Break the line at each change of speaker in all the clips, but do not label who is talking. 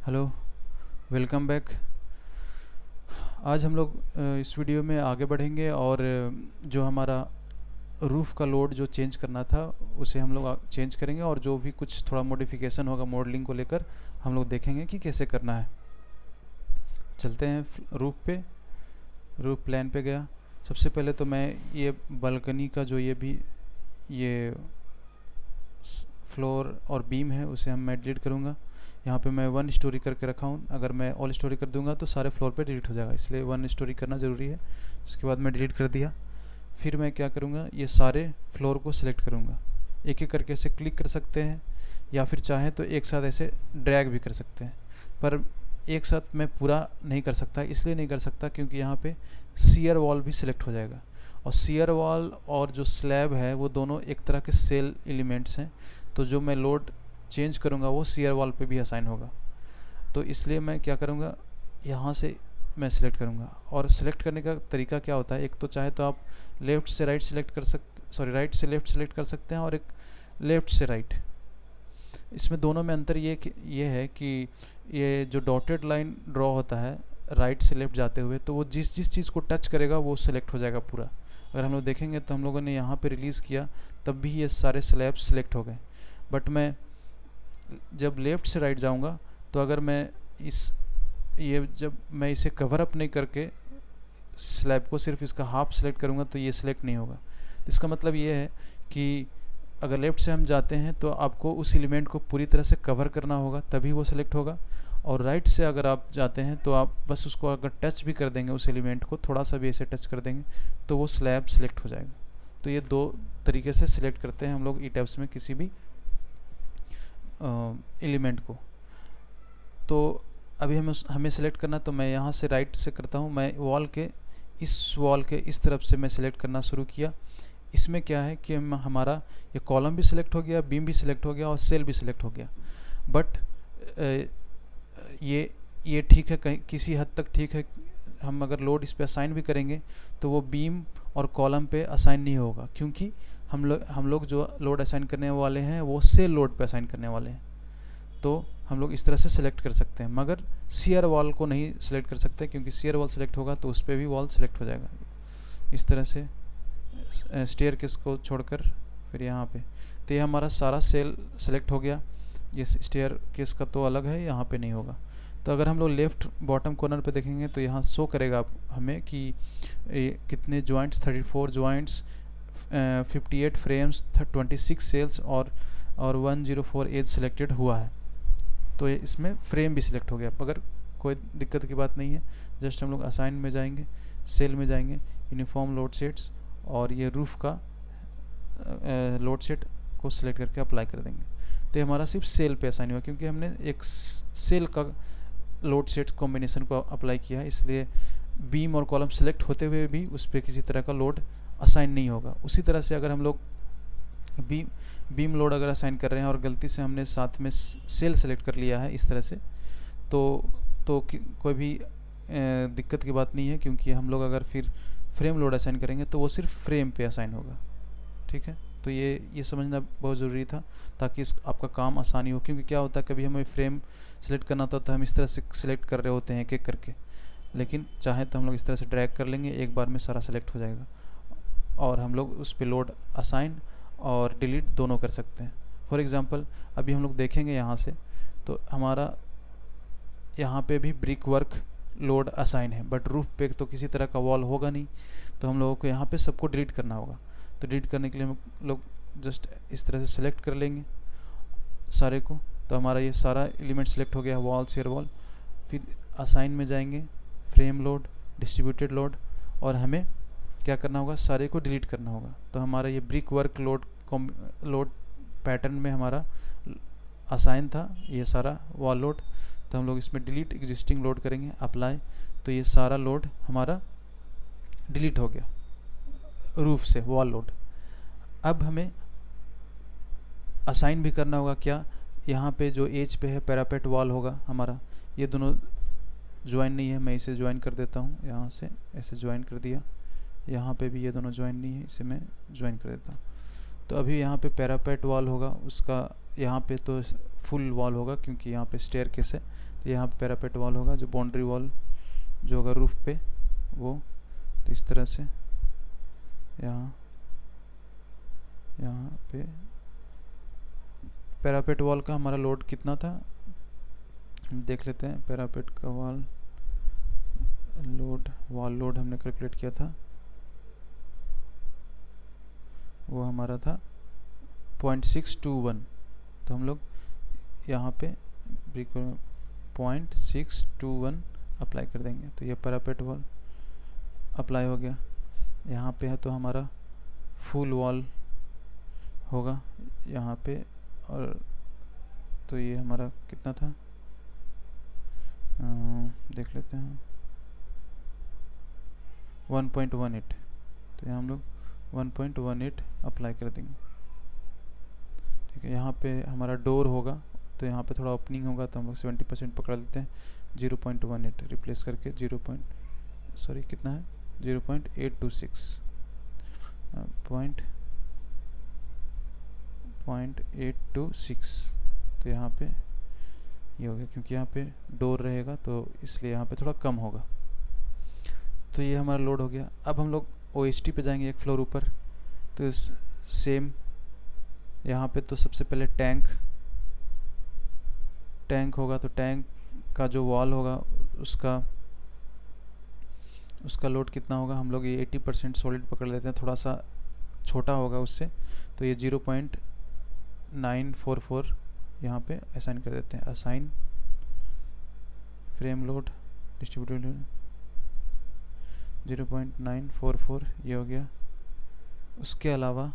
Hello, welcome back. आज हम लोग इस वीडियो में आगे बढ़ेंगे और जो हमारा रूफ़ का लोड जो चेंज करना था उसे हम लोग चेंज करेंगे और जो भी कुछ थोड़ा मॉडिफिकेशन होगा मॉडलिंग को लेकर हम लोग देखेंगे कि कैसे करना है। चलते हैं रूफ़ पे। रूफ़ प्लान पे गया। सबसे पहले तो मैं ये बालकनी का जो ये फ्लोर और बीम है उसे मैं डिलीट करूँगा। यहाँ पे मैं 1 स्टोरी करके रखा हूँ, अगर मैं ऑल स्टोरी कर दूंगा तो सारे फ्लोर पे डिलीट हो जाएगा, इसलिए 1 स्टोरी करना ज़रूरी है। उसके बाद मैं डिलीट कर दिया। फिर मैं क्या करूँगा, ये सारे फ्लोर को सिलेक्ट करूँगा। एक एक करके ऐसे क्लिक कर सकते हैं या फिर चाहें तो एक साथ ऐसे ड्रैग भी कर सकते हैं, पर एक साथ मैं पूरा नहीं कर सकता। इसलिए नहीं कर सकता क्योंकि यहाँ पे सीयर वॉल भी सिलेक्ट हो जाएगा, और सीयर वॉल और जो स्लैब है वो दोनों एक तरह के सेल एलिमेंट्स हैं, तो जो मैं लोड चेंज करूँगा वो सीयर वॉल पे भी असाइन होगा। तो इसलिए मैं क्या करूँगा, यहाँ से मैं सिलेक्ट करूँगा। और सिलेक्ट करने का तरीका क्या होता है, एक तो चाहे तो आप लेफ़्ट से राइट सिलेक्ट कर सकते, राइट से लेफ़्ट सिलेक्ट कर सकते हैं, और एक लेफ़्ट से राइट। इसमें दोनों में अंतर ये है कि ये जो डॉटेड लाइन ड्रॉ होता है राइट से लेफ़्ट जाते हुए, तो वो जिस चीज़ को टच करेगा वो सिलेक्ट हो जाएगा पूरा। अगर हम लोग देखेंगे तो हम लोगों ने यहाँ पे रिलीज़ किया तब भी ये सारे स्लैब सिलेक्ट हो गए। बट मैं जब लेफ़्ट से राइट जाऊंगा तो अगर मैं जब मैं इसे कवर अप नहीं करके स्लैब को सिर्फ इसका हाफ सेलेक्ट करूंगा तो ये सिलेक्ट नहीं होगा। तो इसका मतलब ये है कि अगर लेफ़्ट से हम जाते हैं तो आपको उस एलिमेंट को पूरी तरह से कवर करना होगा तभी वो सिलेक्ट होगा, और राइट से अगर आप जाते हैं तो आप बस उसको अगर टच भी कर देंगे, उस एलिमेंट को थोड़ा सा भी ऐसे टच कर देंगे तो वो स्लैब सिलेक्ट हो जाएगा। तो ये दो तरीके से सिलेक्ट करते हैं हम लोग ई टैब्स में किसी भी एलिमेंट को। तो अभी हमें सेलेक्ट करना, तो मैं यहाँ से राइट से करता हूँ। मैं वॉल के इस तरफ से मैं सेलेक्ट करना शुरू किया। इसमें क्या है कि हमारा ये कॉलम भी सिलेक्ट हो गया, बीम भी सिलेक्ट हो गया और सेल भी सिलेक्ट हो गया। बट ये ठीक है, कहीं किसी हद तक ठीक है। हम अगर लोड इस पे असाइन भी करेंगे तो वो बीम और कॉलम पे असाइन नहीं होगा, क्योंकि हम लोग जो लोड असाइन करने वाले हैं वो सेल लोड पे असाइन करने वाले हैं। तो हम लोग इस तरह से सिलेक्ट कर सकते हैं, मगर सीयर वॉल को नहीं सिलेक्ट कर सकते, क्योंकि सीयर वॉल सिलेक्ट होगा तो उस पर भी वॉल सिलेक्ट हो जाएगा। इस तरह से स्टेयर केस को छोड़कर फिर यहाँ पे, तो ये हमारा सारा सेल सेलेक्ट हो गया। ये स्टेयर केस का तो अलग है, यहाँ पे नहीं होगा। तो अगर हम लोग लेफ़्ट बॉटम कॉर्नर पे देखेंगे तो यहाँ शो करेगा हमें कि कितने जॉइंट्स, 34 जॉइंट्स, 58 फ्रेम्स, 26 सेल्स और 104 एज सिलेक्टेड हुआ है। तो ये इसमें फ्रेम भी सिलेक्ट हो गया, मगर कोई दिक्कत की बात नहीं है। जस्ट हम लोग असाइन में जाएंगे, सेल में जाएंगे, यूनिफॉर्म लोड सेट्स, और ये रूफ़ का लोड सेट को सिलेक्ट करके अप्लाई कर देंगे। तो ये हमारा सिर्फ सेल पे असाइन हुआ, क्योंकि हमने एक सेल का लोड सेट्स कॉम्बिनेशन को अप्लाई किया है, इसलिए बीम और कॉलम सेलेक्ट होते हुए भी उस पर किसी तरह का लोड असाइन नहीं होगा। उसी तरह से अगर हम लोग बीम लोड अगर असाइन कर रहे हैं और गलती से हमने साथ में सेल सेलेक्ट कर लिया है इस तरह से, तो कोई भी दिक्कत की बात नहीं है, क्योंकि हम लोग अगर फिर फ्रेम लोड असाइन करेंगे तो वो सिर्फ फ्रेम पे असाइन होगा। ठीक है, तो ये समझना बहुत ज़रूरी था ताकि आपका काम आसानी हो। क्योंकि क्या होता है, कभी हमें फ्रेम सेलेक्ट करना होता है तो हम इस तरह से सिलेक्ट कर रहे होते हैं एक एक करके, लेकिन चाहे तो हम लोग इस तरह से ड्रैग कर लेंगे, एक बार में सारा सेलेक्ट हो जाएगा और हम लोग उस पर लोड असाइन और डिलीट दोनों कर सकते हैं। फॉर एग्ज़ाम्पल अभी हम लोग देखेंगे यहाँ से, तो हमारा यहाँ पे भी ब्रिक वर्क लोड असाइन है, बट रूफ पे तो किसी तरह का वॉल होगा नहीं, तो हम लोगों को यहाँ पे सबको डिलीट करना होगा। तो डिलीट करने के लिए हम लोग जस्ट इस तरह से सिलेक्ट कर लेंगे सारे को। तो हमारा ये सारा एलिमेंट सेलेक्ट हो गया, वॉल, सीयर वॉल। फिर असाइन में जाएंगे, फ्रेम लोड, डिस्ट्रीब्यूटेड लोड, और हमें क्या करना होगा, सारे को डिलीट करना होगा। तो हमारा ये ब्रिक वर्क लोड पैटर्न में हमारा असाइन था ये सारा वॉल लोड, तो हम लोग इसमें डिलीट एग्जिस्टिंग लोड करेंगे, अप्लाई। तो ये सारा लोड हमारा डिलीट हो गया रूफ से, वॉल लोड। अब हमें असाइन भी करना होगा क्या, यहाँ पे जो एज पे है पैरापेट वॉल होगा हमारा, ये दोनों ज्वाइन नहीं है, मैं इसे ज्वाइन कर देता हूँ, यहाँ से ऐसे ज्वाइन कर दिया। यहाँ पे भी ये दोनों ज्वाइन नहीं है, इसे मैं ज्वाइन कर देता हूँ। तो अभी यहाँ पे पैरापेट वॉल होगा, उसका यहाँ पे तो फुल वॉल होगा क्योंकि यहाँ पे स्टेयर केस है, तो यहाँ पे पैरापेट वॉल होगा, जो बाउंड्री वॉल जो होगा रूफ पे वो। तो इस तरह से यहाँ पे पैरापेट वॉल का हमारा लोड कितना था हम देख लेते हैं। पैरापेट का वॉल लोड हमने कैलकुलेट किया था, वो हमारा था 0.621। तो हम लोग यहाँ पे 0.621 अप्लाई कर देंगे, तो ये पैरापेट वॉल अप्लाई हो गया। यहाँ पे है तो हमारा फुल वॉल होगा यहाँ पे, और तो ये हमारा कितना था देख लेते हैं 1.18। तो यहाँ हम लोग 1.18 अप्लाई कर देंगे, ठीक है। यहाँ पे हमारा डोर होगा तो यहाँ पे थोड़ा ओपनिंग होगा, तो हम लोग 70% पकड़ लेते हैं। 0.18 रिप्लेस करके कितना है 0.826 0.826। तो यहाँ पे ये हो गया, क्योंकि यहाँ पे डोर रहेगा तो इसलिए यहाँ पे थोड़ा कम होगा। तो ये हमारा लोड हो गया। अब हम लोग OHT पे जाएंगे एक फ्लोर ऊपर। तो सेम यहाँ पे तो सबसे पहले टैंक होगा, तो टैंक का जो वॉल होगा उसका लोड कितना होगा, हम लोग ये 80% सॉलिड पकड़ लेते हैं, थोड़ा सा छोटा होगा उससे। तो ये 0.944 यहाँ पे असाइन कर देते हैं। Assign frame load distributed load 0.944 ये हो गया। उसके अलावा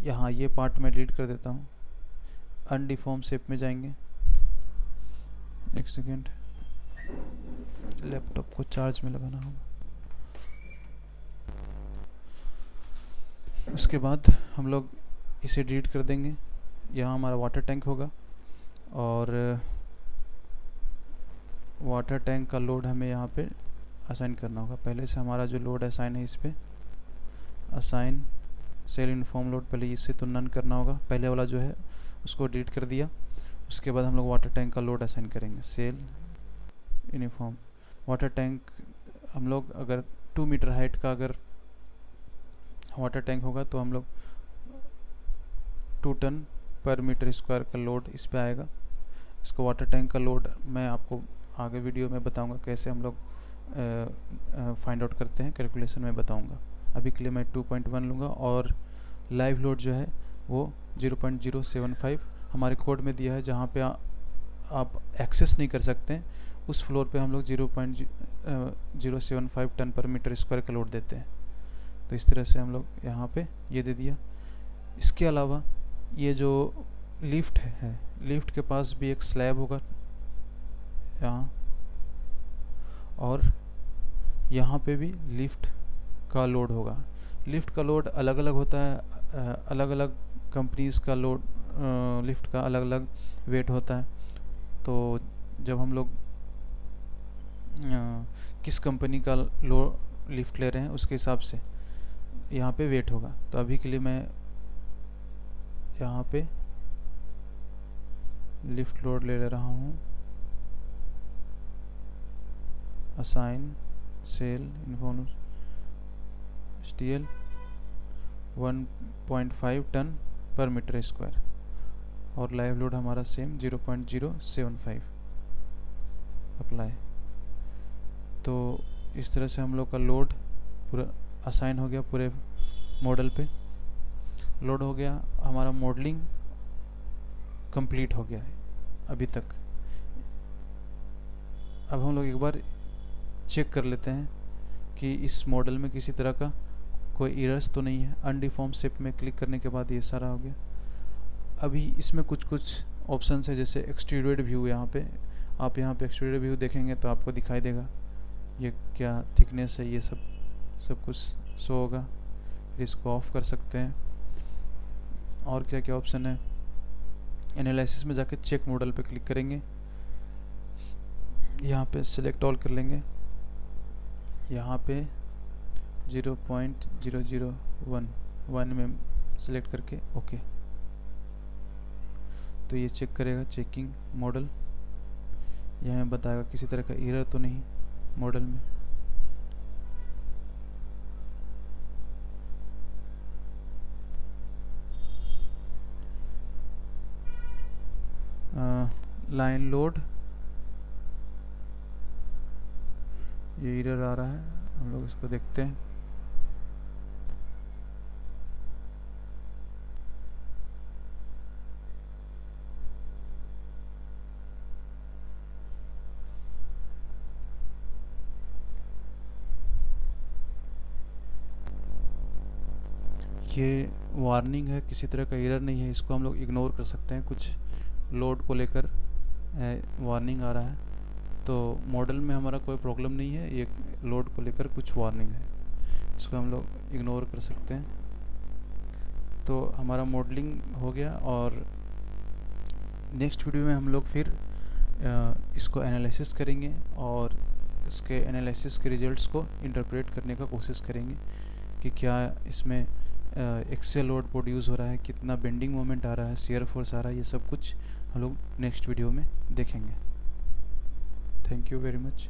यहाँ ये पार्ट मैं डिलीट कर देता हूँ। अनडिफॉर्म शेप में जाएंगे। एक सेकेंड, लैपटॉप को चार्ज में लगाना होगा। उसके बाद हम लोग इसे डिलीट कर देंगे। यहाँ हमारा वाटर टैंक होगा, और वाटर टैंक का लोड हमें यहाँ पे असाइन करना होगा। पहले से हमारा जो लोड असाइन है इस पे असाइन सेल यूनिफॉर्म लोड, पहले इससे तो नन करना होगा। पहले वाला जो है उसको डिलीट कर दिया। उसके बाद हम लोग वाटर टैंक का लोड असाइन करेंगे। सेल यूनिफॉर्म वाटर टैंक, हम लोग अगर 2 मीटर हाइट का अगर वाटर टैंक होगा तो हम लोग 2 टन पर मीटर स्क्वायर का लोड इस पे आएगा। इसको वाटर टैंक का लोड मैं आपको आगे वीडियो में बताऊंगा कैसे हम लोग फाइंड आउट करते हैं, कैलकुलेशन में बताऊंगा। अभी के लिए मैं 2.1 लूँगा, और लाइव लोड जो है वो 0.075 हमारे कोड में दिया है। जहाँ पे आप एक्सेस नहीं कर सकते हैं उस फ्लोर पे हम लोग 0.075 टन पर मीटर स्क्वायर का लोड देते हैं। तो इस तरह से हम लोग यहाँ पे ये दे दिया। इसके अलावा ये जो लिफ्ट है, लिफ्ट के पास भी एक स्लैब होगा यहाँ, और यहाँ पे भी लिफ्ट का लोड होगा। लिफ्ट का लोड अलग अलग होता है, अलग अलग कंपनीज़ का लोड लिफ्ट का अलग अलग वेट होता है। तो जब हम लोग किस कंपनी का लिफ्ट ले रहे हैं उसके हिसाब से यहाँ पे वेट होगा। तो अभी के लिए मैं यहाँ पे लिफ्ट लोड ले रहा हूँ। Assign cell inform steel 1.5 ton per metre square, और लाइव लोड हमारा सेम 0.075 अप्लाई। तो इस तरह से हम लोग का लोड पूरा असाइन हो गया, पूरे मॉडल पे लोड हो गया। हमारा मॉडलिंग कंप्लीट हो गया है अभी तक। अब हम लोग एक बार चेक कर लेते हैं कि इस मॉडल में किसी तरह का कोई एरर्स तो नहीं है। अनडिफॉर्म शेप में क्लिक करने के बाद ये सारा हो गया। अभी इसमें कुछ ऑप्शंस है, जैसे एक्सट्रूडेड व्यू। यहाँ पे आप यहाँ पे एक्सट्रूडेड व्यू देखेंगे तो आपको दिखाई देगा ये क्या थिकनेस है, ये सब कुछ शो होगा। फिर इसको ऑफ कर सकते हैं। और क्या क्या ऑप्शन है, एनालिसिस में जाके चेक मॉडल पे क्लिक करेंगे। यहाँ पे सिलेक्ट ऑल कर लेंगे। यहाँ पे 0.0011 में सिलेक्ट करके ओके। तो ये चेक करेगा चेकिंग मॉडल, यहाँ बताएगा किसी तरह का एरर तो नहीं मॉडल में। लाइन लोड, ये एरर आ रहा है, हम लोग इसको देखते हैं। ये वार्निंग है, किसी तरह का एरर नहीं है, इसको हम लोग इग्नोर कर सकते हैं। कुछ लोड को लेकर वार्निंग आ रहा है, तो मॉडल में हमारा कोई प्रॉब्लम नहीं है, ये लोड को लेकर कुछ वार्निंग है, इसको हम लोग इग्नोर कर सकते हैं। तो हमारा मॉडलिंग हो गया, और नेक्स्ट वीडियो में हम लोग फिर इसको एनालिसिस करेंगे और इसके एनालिसिस के रिजल्ट्स को इंटरप्रेट करने का कोशिश करेंगे कि क्या इसमें एक्सेल लोड प्रोड्यूस हो रहा है, कितना बेंडिंग मोमेंट आ रहा है, शियर फोर्स आ रहा है, ये सब कुछ हम लोग नेक्स्ट वीडियो में देखेंगे। Thank you very much.